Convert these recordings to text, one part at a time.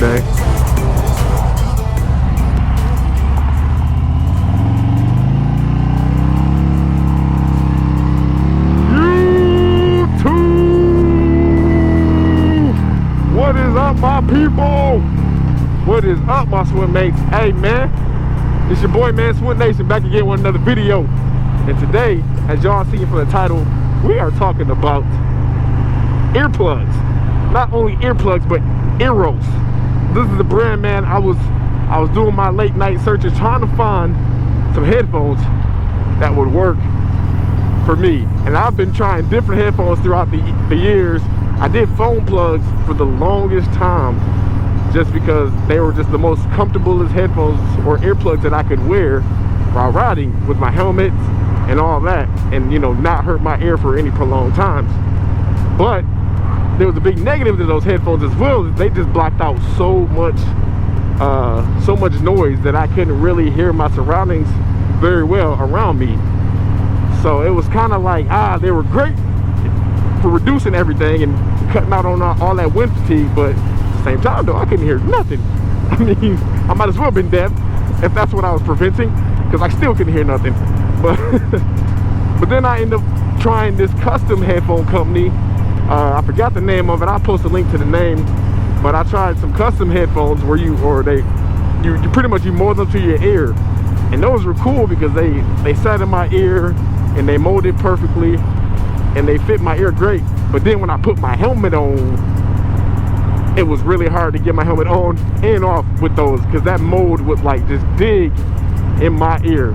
man. YouTube! What is up, my people? What is up, my swim mates? Hey, man. It's your boy, man, Swintnation, back again with another video. And today, as y'all see from the title, we are talking about earplugs. Not only earplugs, but Earos. This is the brand, man. I was doing my late night searches, trying to find some headphones that would work for me. And I've been trying different headphones throughout the years. I did phone plugs for the longest time, just because they were just the most comfortablest headphones or earplugs that I could wear while riding with my helmet and all that, and you know, not hurt my ear for any prolonged times. But there was a big negative to those headphones as well. They just blocked out so much noise that I couldn't really hear my surroundings very well around me. So it was kind of like, they were great for reducing everything and cutting out on all that wind fatigue, but same time though, I couldn't hear nothing. I mean, I might as well have been deaf if that's what I was preventing, because I still couldn't hear nothing. But then I ended up trying this custom headphone company. I forgot the name of it. I'll post a link to the name. But I tried some custom headphones where you pretty much mold them to your ear, and those were cool because they sat in my ear and they molded perfectly and they fit my ear great. But then when I put my helmet on, it was really hard to get my helmet on and off with those, because that mold would like just dig in my ear,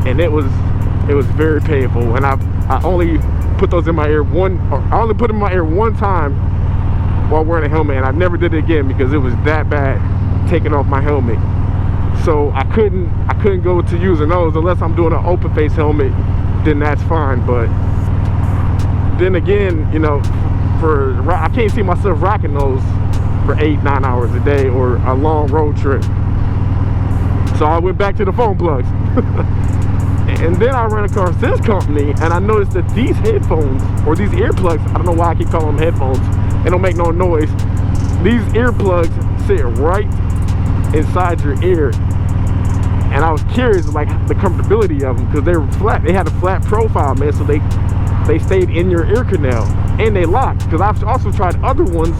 and it was very painful. And I only put those in my ear I only put them in my ear one time while wearing a helmet, and I never did it again because it was that bad taking off my helmet. So I couldn't go to using those unless I'm doing an open face helmet, then that's fine. But then again, you know, I can't see myself rocking those for 8-9 hours a day or a long road trip. So I went back to the phone plugs. And then I ran across this company, and I noticed that these headphones, or these earplugs, I don't know why I keep calling them headphones, they don't make no noise. These earplugs sit right inside your ear. And I was curious, like, the comfortability of them, because they were flat. They had a flat profile, man, so they stayed in your ear canal, and they locked. Because I've also tried other ones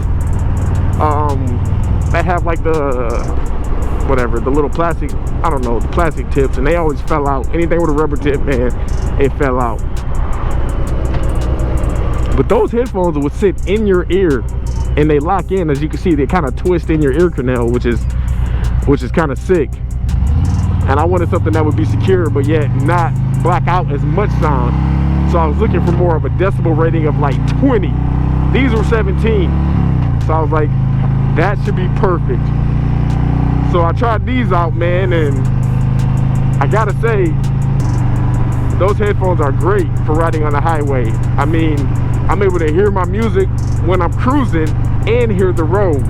that have like the little plastic, I don't know, the plastic tips, and they always fell out. Anything with a rubber tip, man, it fell out. But those headphones would sit in your ear and they lock in. As you can see, they kind of twist in your ear canal, which is kind of sick. And I wanted something that would be secure but yet not block out as much sound. So I was looking for more of a decibel rating of like 20. These were 17. So I was like, that should be perfect. So I tried these out, man, and I gotta say, those headphones are great for riding on the highway. I mean, I'm able to hear my music when I'm cruising and hear the road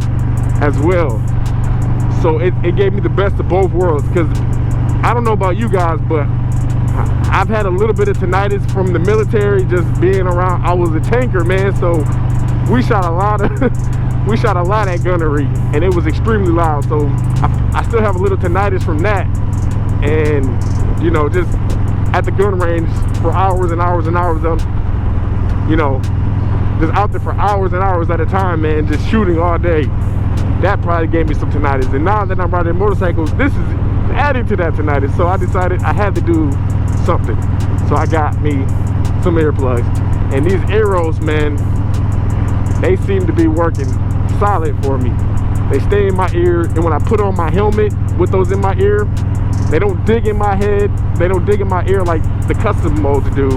as well. So it gave me the best of both worlds, because I don't know about you guys, but I've had a little bit of tinnitus from the military, just being around. I was a tanker, man, so we shot a lot at gunnery, and it was extremely loud. So I still have a little tinnitus from that, and you know, just at the gun range for hours and hours and hours, you know, just out there for hours and hours at a time, man, just shooting all day. That probably gave me some tinnitus. And now that I'm riding motorcycles, this is adding to that tinnitus. So I decided I had to do something. So I got me some earplugs, and these Earos, man, they seem to be working solid for me. They stay in my ear, and when I put on my helmet with those in my ear, they don't dig in my head, they don't dig in my ear like the custom modes do.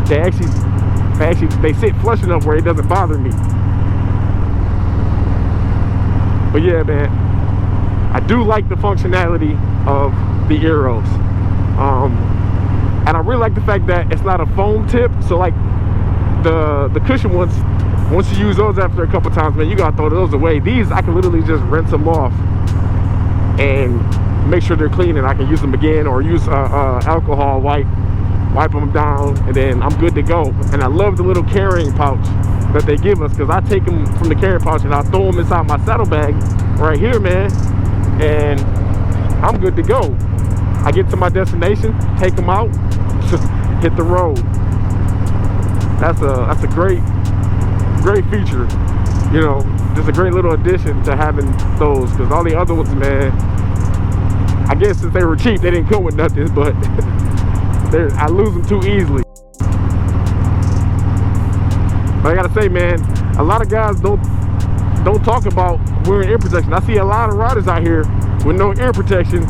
They sit flush enough where it doesn't bother me. But yeah, man, I do like the functionality of the Earos. And I really like the fact that it's not a foam tip. So like the cushion ones, once you use those after a couple times, man, you gotta throw those away. These, I can literally just rinse them off and make sure they're clean, and I can use them again, or use alcohol wipe wipe them down, and then I'm good to go. And I love the little carrying pouch that they give us, because I take them from the carrying pouch and I throw them inside my saddlebag right here, man, and I'm good to go. I get to my destination, take them out, just hit the road. That's a great feature, you know, just a great little addition to having those, because all the other ones, man, I guess since they were cheap, they didn't come with nothing, but I lose them too easily. But I gotta say, man, a lot of guys don't talk about wearing ear protection. I see a lot of riders out here with no ear protection,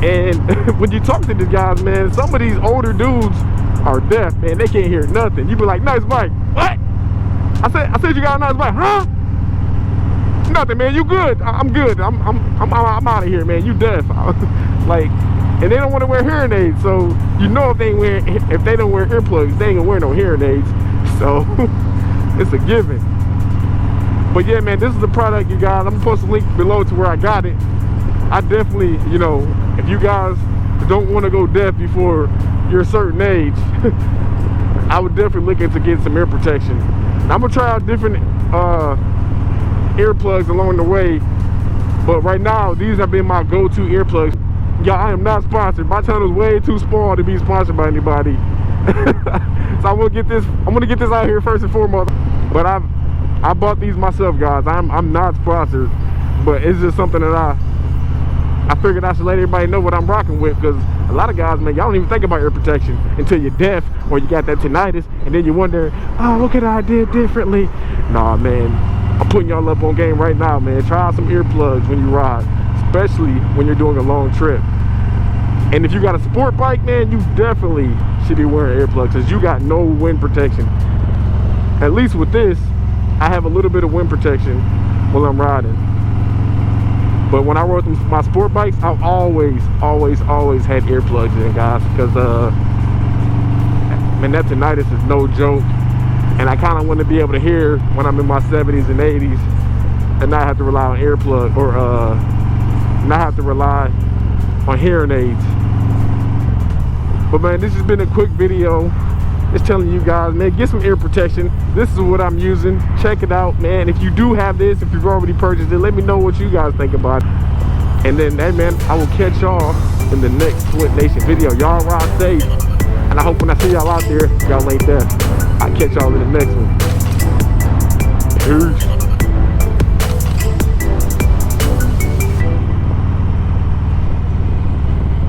and when you talk to these guys, man, some of these older dudes are deaf, man. They can't hear nothing. You be like, nice bike. What? I said you got a nice bike, huh? Nothing, man. You good? I'm good. I'm out of here, man. You deaf. Like, and they don't want to wear hearing aids, so you know if they don't wear earplugs, they ain't gonna wear no hearing aids. So it's a given. But yeah, man, this is the product, you guys. I'm gonna post a link below to where I got it. I definitely, you know, if you guys don't want to go deaf before you're a certain age, I would definitely look into getting some ear protection. I'm gonna try out different earplugs along the way, but right now these have been my go-to earplugs. Y'all, I am not sponsored. My channel is way too small to be sponsored by anybody. So I'm gonna get this out here first and foremost. But I bought these myself, guys. I'm not sponsored, but it's just something that I figured I should let everybody know what I'm rocking with, because a lot of guys, man, y'all don't even think about ear protection until you're deaf or you got that tinnitus, and then you wonder, oh, what could I do differently? Nah, man, I'm putting y'all up on game right now, man. Try out some earplugs when you ride, especially when you're doing a long trip. And if you got a sport bike, man, you definitely should be wearing earplugs, because you got no wind protection. At least with this, I have a little bit of wind protection while I'm riding. But when I rode my sport bikes, I've always had earplugs in, guys, because man, that tinnitus is no joke, and I kind of want to be able to hear when I'm in my 70s and 80s, and not have to rely on earplugs or not have to rely on hearing aids. But man, this has been a quick video. Just telling you guys, man, get some ear protection. This is what I'm using. Check it out, man. If you do have this, if you've already purchased it, let me know what you guys think about it. And then, hey, man, I will catch y'all in the next Swintnation video. Y'all ride safe. And I hope when I see y'all out there, y'all ain't deaf. I'll catch y'all in the next one. Peace.